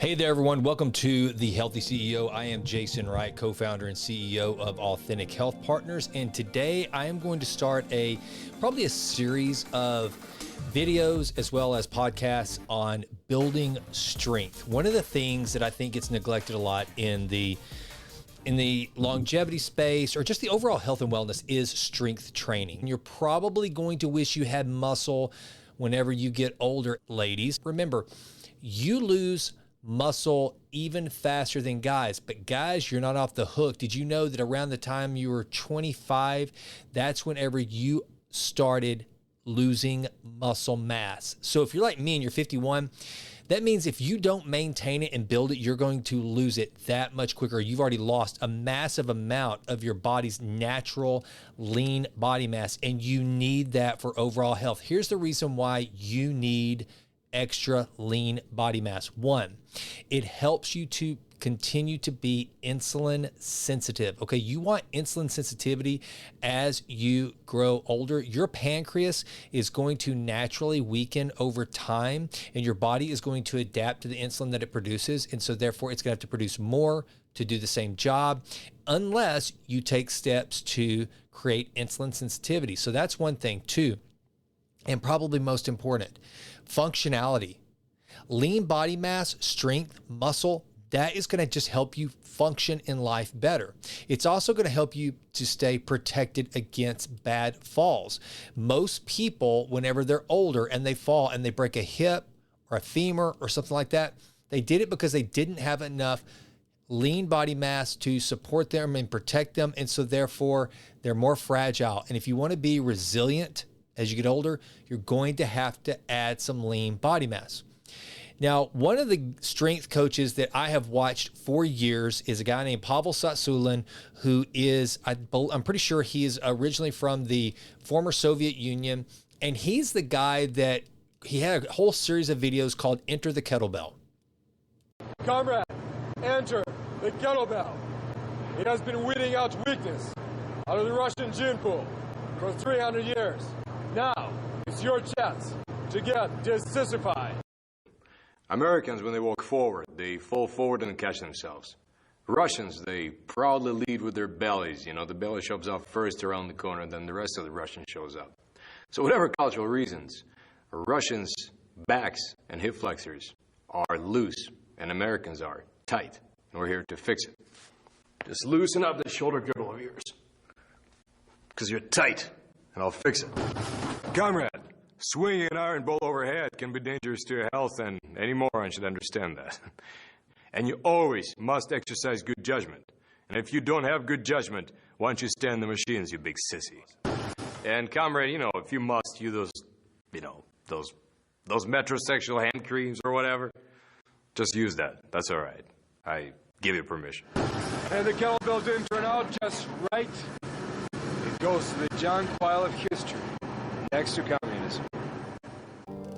Hey there, everyone. Welcome to The Healthy CEO. I am Jason Wright, co-founder and CEO of Authentic Health Partners. And today I am going to start probably a series of videos as well as podcasts on building strength. One of the things that I think gets neglected a lot in the longevity space or just the overall health and wellness is strength training. You're probably going to wish you had muscle whenever you get older. Ladies, remember, you lose muscle even faster than guys, but guys, you're not off the hook. Did you know that around the time you were 25, that's whenever you started losing muscle mass? So if you're like me and you're 51, that means if you don't maintain it and build it, you're going to lose it that much quicker. You've already lost a massive amount of your body's natural lean body mass, and you need that for overall health. Here's the reason why you need extra lean body mass. One, it helps you to continue to be insulin sensitive. Okay, you want insulin sensitivity as you grow older. Your pancreas is going to naturally weaken over time, and your body is going to adapt to the insulin that it produces. And so therefore it's going to have to produce more to do the same job unless you take steps to create insulin sensitivity. So that's one thing. Two, and probably most important, functionality. Lean body mass, strength, muscle, that is going to just help you function in life better. It's also going to help you to stay protected against bad falls. Most people, whenever they're older and they fall and they break a hip or a femur or something like that, they did it because they didn't have enough lean body mass to support them and protect them. And so therefore they're more fragile. And if you want to be resilient as you get older, you're going to have to add some lean body mass. Now, one of the strength coaches that I have watched for years is a guy named Pavel Tsatsouline, who is, I'm pretty sure he is originally from the former Soviet Union. And he's the guy that he had a whole series of videos called Enter the Kettlebell. Comrade, enter the kettlebell. It has been weeding out weakness out of the Russian gene pool for 300 years. Now, it's your chance to get disissified. Americans, when they walk forward, they fall forward and catch themselves. Russians, they proudly lead with their bellies. You know, the belly shows up first around the corner, then the rest of the Russian shows up. So whatever cultural reasons, Russians' backs and hip flexors are loose, and Americans are tight. And we're here to fix it. Just loosen up the shoulder girdle of yours, because you're tight, and I'll fix it. Comrade, swinging an iron bowl overhead can be dangerous to your health, and any moron should understand that. And you always must exercise good judgment. And if you don't have good judgment, why don't you stand the machines, you big sissy? And comrade, if you must use those metrosexual hand creams or whatever, just use that. That's all right. I give you permission. And the kettlebell didn't turn out just right. It goes to the junk pile of history next to communism.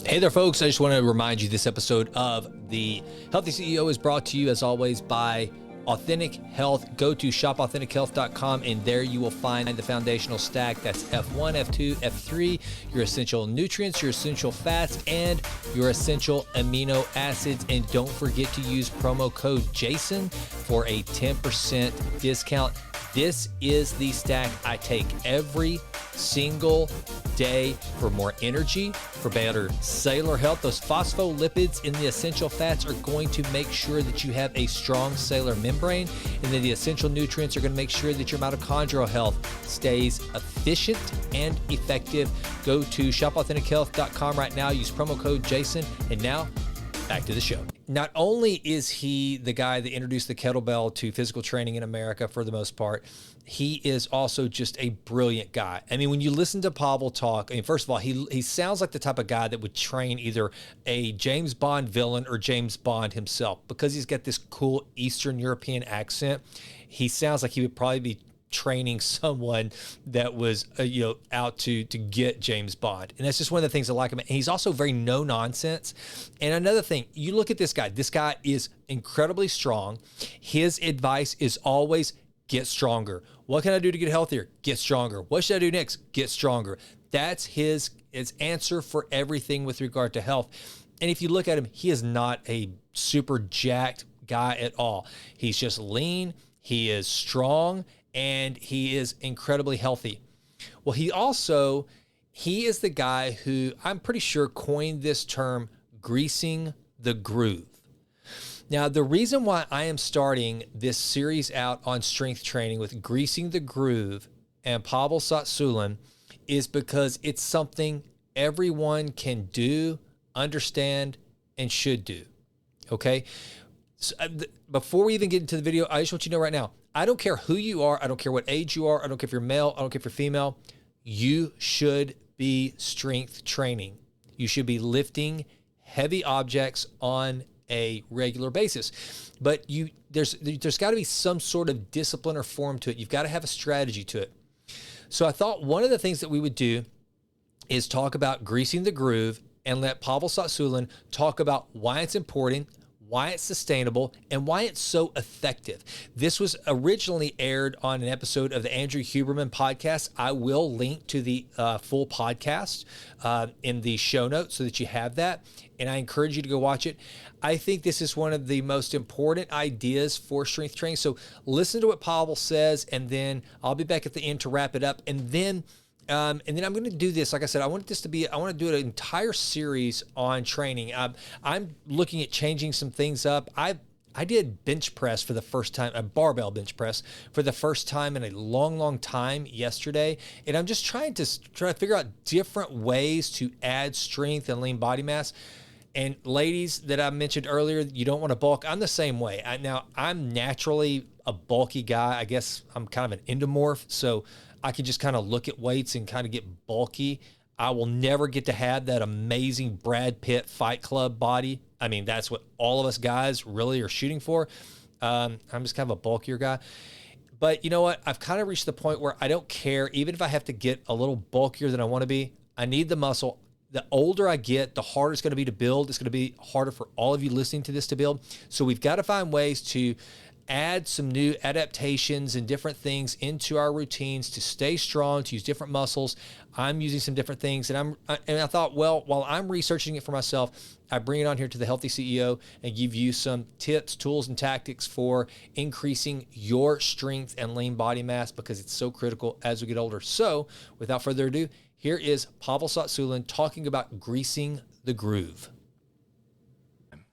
Hey there, folks. I just want to remind you this episode of The Healthy CEO is brought to you, as always, by Authentic Health. Go to shopauthentic.health.com, and there you will find the foundational stack. That's F1, F2, F3, your essential nutrients, your essential fats, and your essential amino acids. And don't forget to use promo code JASON for a 10% discount. This is the stack I take every single day for more energy, for better cellular health. Those phospholipids in the essential fats are going to make sure that you have a strong cellular membrane, and then the essential nutrients are going to make sure that your mitochondrial health stays efficient and effective. Go to shopauthentic.health.com right now. Use promo code JASON. And now, back to the show. Not only is he the guy that introduced the kettlebell to physical training in America for the most part, he is also just a brilliant guy. I mean, when you listen to Pavel talk, first of all, he sounds like the type of guy that would train either a James Bond villain or James Bond himself, because he's got this cool Eastern European accent. He sounds like he would probably be training someone that was out to get James Bond. And that's just one of the things I like him. And he's also very no nonsense. And another thing, you look at this guy. This guy is incredibly strong. His advice is always get stronger. What can I do to get healthier? Get stronger. What should I do next? Get stronger. That's his answer for everything with regard to health. And if you look at him, he is not a super jacked guy at all. He's just lean, he is strong, and he is incredibly healthy. Well, he is the guy who I'm pretty sure coined this term, greasing the groove. Now, the reason why I am starting this series out on strength training with greasing the groove and Pavel Tsatsouline is because it's something everyone can do, understand, and should do. Okay? So, before we even get into the video, I just want you to know right now, I don't care who you are. I don't care what age you are. I don't care if you're male. I don't care if you're female. You should be strength training. You should be lifting heavy objects on a regular basis. But there's got to be some sort of discipline or form to it. You've got to have a strategy to it. So I thought one of the things that we would do is talk about greasing the groove and let Pavel Tsatsouline talk about why it's important, why it's sustainable, and why it's so effective. This was originally aired on an episode of the Andrew Huberman podcast. I will link to the full podcast in the show notes so that you have that, and I encourage you to go watch it. I think this is one of the most important ideas for strength training. So listen to what Pavel says, and then I'll be back at the end to wrap it up. And then I'm going to do this. Like I said, I want to do an entire series on training. I'm looking at changing some things up. I did bench press for the first time, a barbell bench press for the first time in a long, long time yesterday. And I'm just trying to figure out different ways to add strength and lean body mass. And ladies that I mentioned earlier, you don't want to bulk. I'm the same way. I'm naturally a bulky guy. I guess I'm kind of an endomorph, so I can just kind of look at weights and kind of get bulky. I will never get to have that amazing Brad Pitt Fight Club body. I mean, that's what all of us guys really are shooting for. I'm just kind of a bulkier guy. But you know what? I've kind of reached the point where I don't care. Even if I have to get a little bulkier than I want to be, I need the muscle. The older I get, the harder it's going to be to build. It's going to be harder for all of you listening to this to build. So we've got to find ways to add some new adaptations and different things into our routines to stay strong, to use different muscles. I'm using some different things, and I thought, well, while I'm researching it for myself, I bring it on here to the Healthy CEO and give you some tips, tools, and tactics for increasing your strength and lean body mass because it's so critical as we get older. So without further ado, here is Pavel Tsatsouline talking about greasing the groove.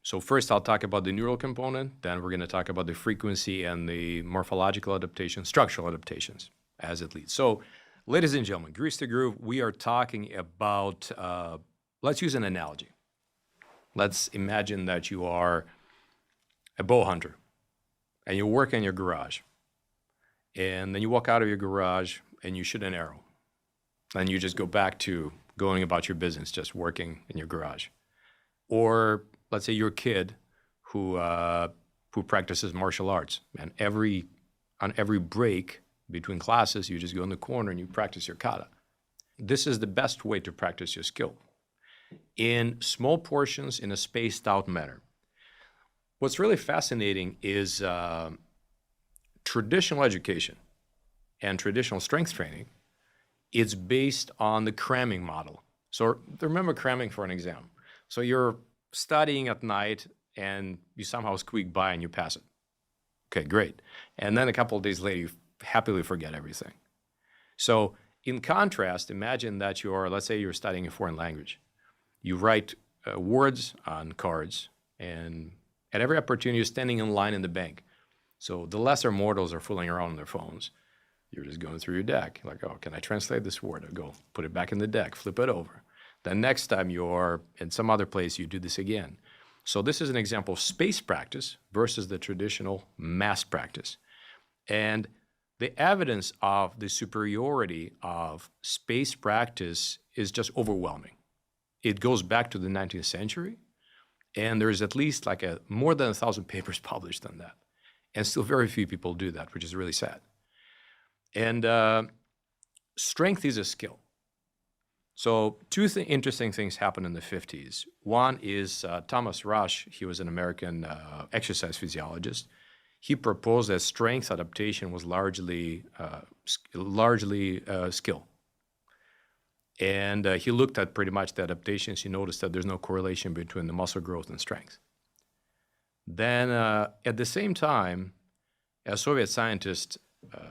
So first I'll talk about the neural component, then we're going to talk about the frequency and the morphological adaptation, structural adaptations as it leads. So ladies and gentlemen, grease the groove, we are talking about, let's use an analogy. Let's imagine that you are a bow hunter and you work in your garage. And then you walk out of your garage and you shoot an arrow. And you just go back to going about your business, just working in your garage. Or let's say you're a kid who practices martial arts, and on every break between classes, you just go in the corner and you practice your kata. This is the best way to practice your skill in small portions in a spaced out manner. What's really fascinating is traditional education and traditional strength training. It's based on the cramming model. So remember cramming for an exam. So you're studying at night and you somehow squeak by and you pass it. Okay, great. And then a couple of days later, you happily forget everything. So in contrast, imagine that let's say you're studying a foreign language. You write words on cards, and at every opportunity, you're standing in line in the bank. So the lesser mortals are fooling around on their phones. You're just going through your deck. Like, oh, can I translate this word? I go, put it back in the deck, flip it over. Then next time you're in some other place, you do this again. So this is an example of space practice versus the traditional mass practice. And the evidence of the superiority of space practice is just overwhelming. It goes back to the 19th century, and there's at least more than 1,000 papers published on that. And still very few people do that, which is really sad. And strength is a skill. So two interesting things happened in the 50s. One is Thomas Rush. He was an American exercise physiologist. He proposed that strength adaptation was largely skill. And he looked at pretty much the adaptations. He noticed that there's no correlation between the muscle growth and strength. Then at the same time, a Soviet scientist,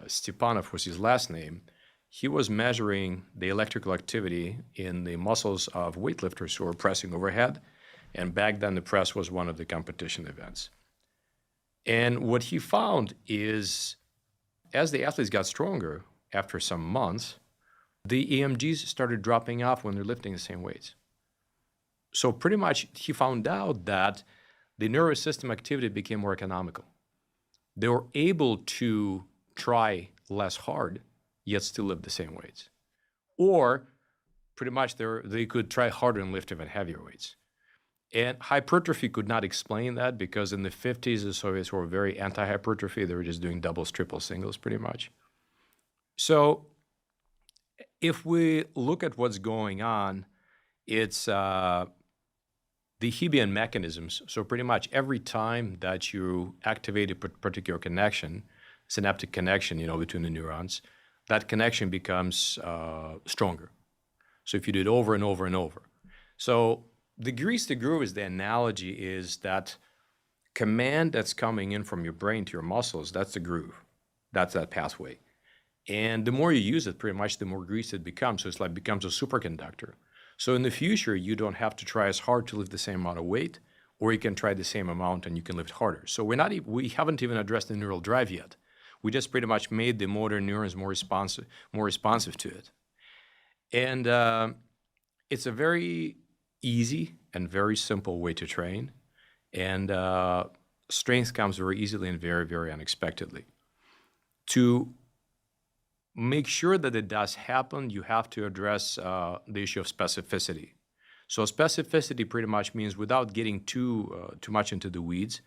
Stepanov was his last name, he was measuring the electrical activity in the muscles of weightlifters who were pressing overhead. And back then, the press was one of the competition events. And what he found is, as the athletes got stronger after some months, the EMGs started dropping off when they're lifting the same weights. So pretty much he found out that the nervous system activity became more economical. They were able to try less hard, yet still lift the same weights. Or pretty much they could try harder and lift even heavier weights. And hypertrophy could not explain that, because in the 50s, the Soviets were very anti-hypertrophy. They were just doing doubles, triples, singles pretty much. So if we look at what's going on, it's the Hebbian mechanisms. So pretty much every time that you activate a particular connection, synaptic connection, between the neurons, that connection becomes stronger. So if you do it over and over and over. So the grease to groove is the analogy is that command that's coming in from your brain to your muscles, that's the groove. That's that pathway. And the more you use it, pretty much the more greased it becomes. So it's like becomes a superconductor. So in the future, you don't have to try as hard to lift the same amount of weight, or you can try the same amount and you can lift harder. So we haven't even addressed the neural drive yet. We just pretty much made the motor neurons more responsive to it. And it's a very easy and very simple way to train. And strength comes very easily and very, very unexpectedly. To make sure that it does happen, you have to address the issue of specificity. So specificity pretty much means, without getting too much into the weeds,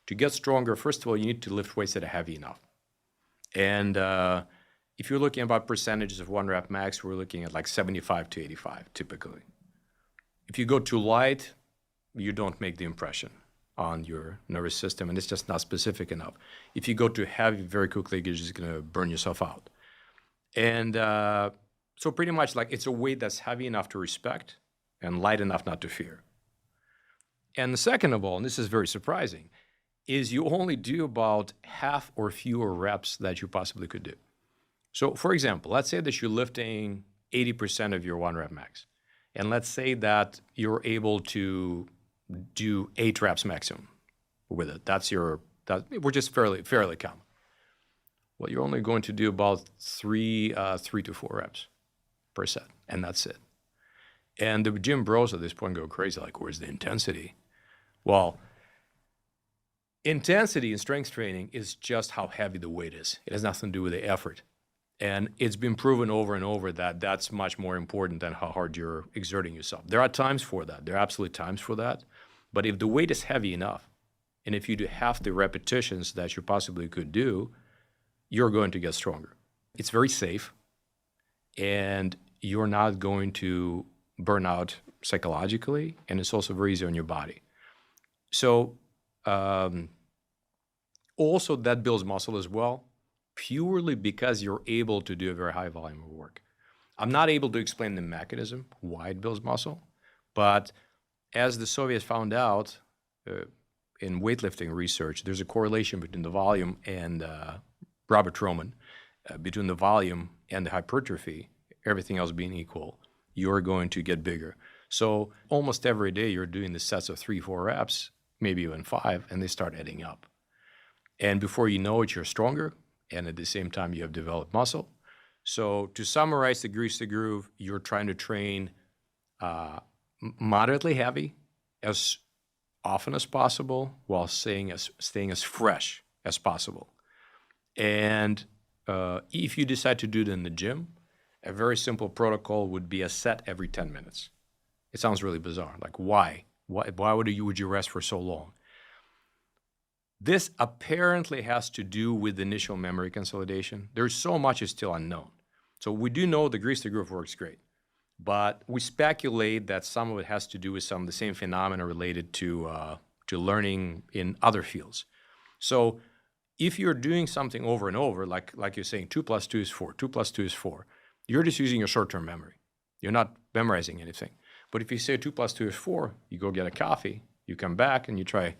to get stronger, first of all, you need to lift weights that are heavy enough. And if you're looking about percentages of 1 rep max, we're looking at like 75 to 85 typically. If you go too light, you don't make the impression on your nervous system, and it's just not specific enough. If you go too heavy, very quickly, you're just going to burn yourself out. And so pretty much like it's a weight that's heavy enough to respect and light enough not to fear. And the second of all, and this is very surprising, is you only do about half or fewer reps that you possibly could do. So for example, let's say that you're lifting 80% of your 1 rep max. And let's say that you're able to do 8 reps maximum with it. We're just fairly common. Well, you're only going to do about 3 to 4 reps per set, and that's it. And the gym bros at this point go crazy, like, where's the intensity? Well, intensity in strength training is just how heavy the weight is. It has nothing to do with the effort. And it's been proven over and over that that's much more important than how hard you're exerting yourself. There are times for that. There are absolutely times for that. But if the weight is heavy enough, and if you do half the repetitions that you possibly could do, you're going to get stronger. It's very safe, and you're not going to burn out psychologically, and it's also very easy on your body. So also that builds muscle as well, purely because you're able to do a very high volume of work. I'm not able to explain the mechanism, why it builds muscle, but as the Soviets found out in weightlifting research, there's a correlation between the volume and Robert Roman, between the volume and the hypertrophy, everything else being equal, you're going to get bigger. So almost every day you're doing the sets of 3, 4 reps, maybe even 5, and they start adding up. And before you know it, you're stronger, and at the same time you have developed muscle. So to summarize the grease to groove, you're trying to train moderately heavy as often as possible while staying as fresh as possible. And if you decide to do it in the gym, a very simple protocol would be a set every 10 minutes. It sounds really bizarre. Like, why? Why would you rest for so long? This apparently has to do with initial memory consolidation. There's so much is still unknown. So we do know the grease to groove works great, but we speculate that some of it has to do with some of the same phenomena related to learning in other fields. So if you're doing something over and over, like you're saying 2 + 2 is 4, 2 + 2 is 4, you're just using your short-term memory. You're not memorizing anything. But if you say 2 plus 2 is 4, you go get a coffee, you come back and you try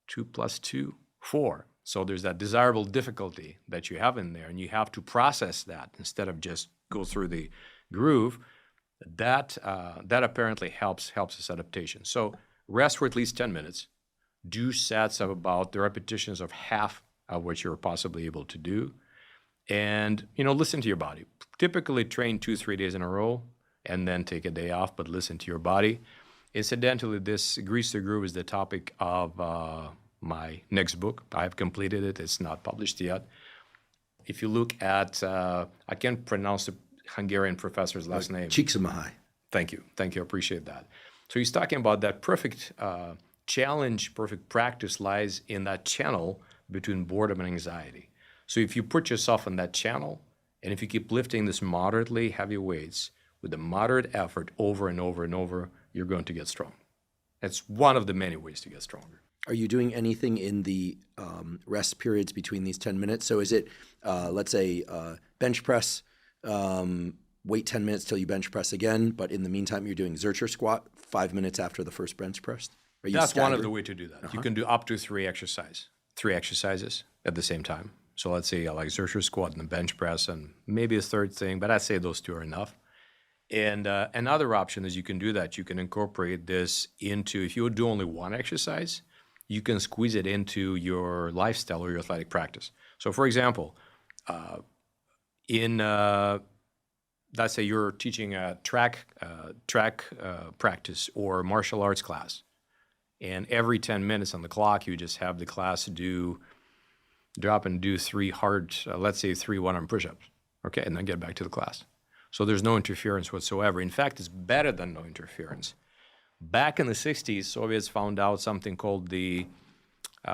2 plus 2, 4. So there's that desirable difficulty that you have in there, and you have to process that instead of just go through the groove. That apparently helps this adaptation. So rest for at least 10 minutes. Do sets of about the repetitions of half of what you're possibly able to do. And, listen to your body. Typically train 2-3 days in a row and then take a day off, but listen to your body. Incidentally, this Grease the Groove is the topic of my next book. I have completed it. It's not published yet. If you look at, I can't pronounce the Hungarian professor's last name. Csikszentmihalyi. Thank you. I appreciate that. So he's talking about that perfect challenge, perfect practice lies in that channel between boredom and anxiety. So if you put yourself in that channel, and if you keep lifting this moderately heavy weights with a moderate effort over and over and over, you're going to get strong. That's one of the many ways to get stronger. Are you doing anything in the rest periods between these 10 minutes? So is it, let's say, bench press, wait 10 minutes till you bench press again, but in the meantime, you're doing Zercher squat 5 minutes after the first bench press? That's one of the ways to do that. You can do up to 3 exercises at the same time. So let's say like Zercher squat and the bench press and maybe a third thing, but I'd say those 2 are enough. And another option is you can do that. You can incorporate this into, if you do only one exercise, you can squeeze it into your lifestyle or your athletic practice. So for example, let's say you're teaching a track practice or martial arts class, and every 10 minutes on the clock, you just have the class drop and do 3 hard, let's say 3 one-arm push-ups, okay, and then get back to the class. So there's no interference whatsoever. In fact, it's better than no interference. Back in the 60s, Soviets found out something called the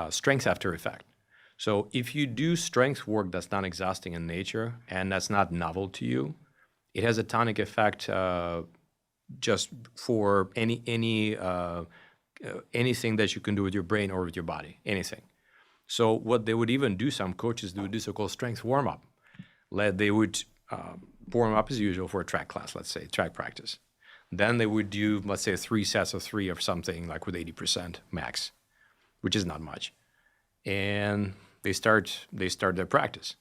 strength after effect. So if you do strength work that's not exhausting in nature and that's not novel to you, it has a tonic effect just for anything that you can do with your brain or with your body, anything. So what they would even do, some coaches would do so-called strength warm-up. They would warm up as usual for a track class, let's say, track practice. Then they would do, let's say, 3 sets of 3 or something like with 80% max, which is not much. And they start their practice.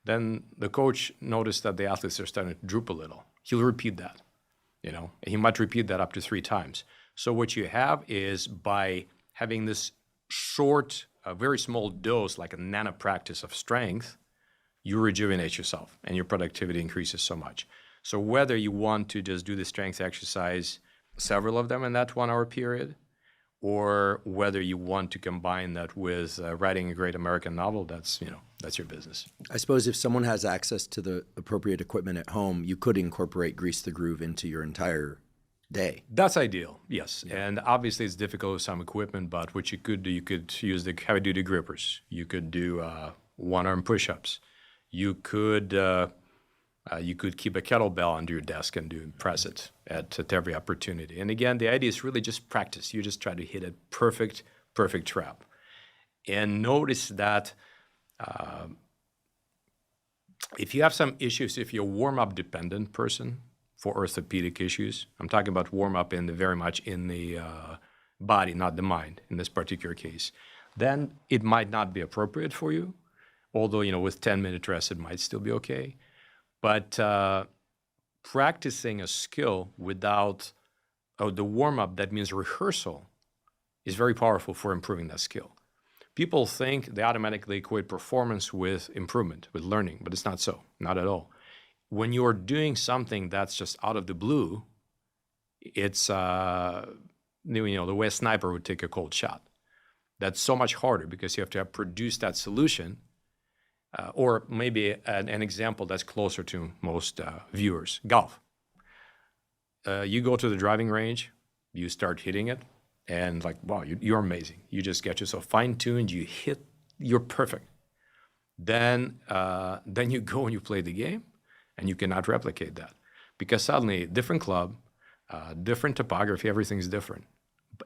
Then the coach noticed that the athletes are starting to droop a little. He'll repeat that, and he might repeat that up to 3 times. So what you have is by having this short, very small dose, like a nano practice of strength, you rejuvenate yourself and your productivity increases so much. So whether you want to just do the strength exercise, several of them in that 1 hour period, or whether you want to combine that with writing a great American novel, that's your business. I suppose if someone has access to the appropriate equipment at home, you could incorporate Grease the Groove into your entire day. That's ideal, yes. Yeah. And obviously it's difficult with some equipment, but what you could do, you could use the heavy-duty grippers. You could do one-arm push-ups. You could keep a kettlebell under your desk and press it at every opportunity. And again, the idea is really just practice. You just try to hit a perfect trap. And notice that if you have some issues, if you're a warm-up dependent person for orthopedic issues, I'm talking about warm-up very much in the body, not the mind in this particular case, then it might not be appropriate for you. Although, with 10-minute rest, it might still be okay. But practicing a skill without the warm-up, that means rehearsal, is very powerful for improving that skill. People think they automatically equate performance with improvement, with learning, but it's not so, not at all. When you're doing something that's just out of the blue, it's, the way a sniper would take a cold shot. That's so much harder because you have to have produced that solution. Or maybe an example that's closer to most viewers, golf. You go to the driving range, you start hitting it, and wow, you're amazing. You just get yourself fine-tuned, you hit, you're perfect. Then you go and you play the game, and you cannot replicate that. Because suddenly, different club, different topography, everything's different.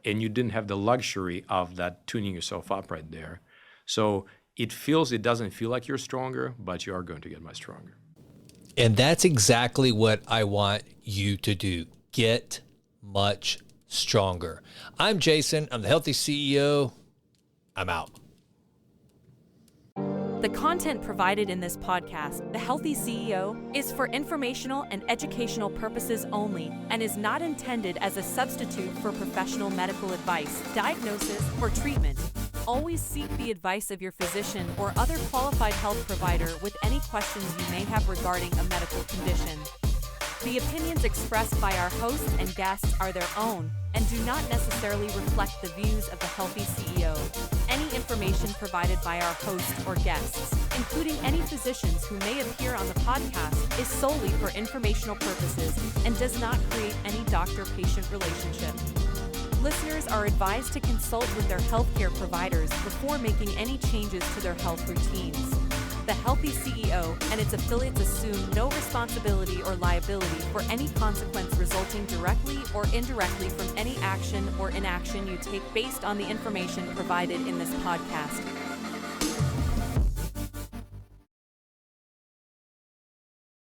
And you didn't have the luxury of that tuning yourself up right there. So it doesn't feel like you're stronger, but you are going to get much stronger. And that's exactly what I want you to do. Get much stronger. I'm Jason. I'm the Healthy CEO. I'm out. The content provided in this podcast, The Healthy CEO, is for informational and educational purposes only and is not intended as a substitute for professional medical advice, diagnosis, or treatment. Always seek the advice of your physician or other qualified health provider with any questions you may have regarding a medical condition. The opinions expressed by our hosts and guests are their own and do not necessarily reflect the views of the Healthy CEO. Any information provided by our hosts or guests, including any physicians who may appear on the podcast, is solely for informational purposes and does not create any doctor-patient relationship. Listeners are advised to consult with their healthcare providers before making any changes to their health routines. The Healthy CEO and its affiliates assume no responsibility or liability for any consequence resulting directly or indirectly from any action or inaction you take based on the information provided in this podcast.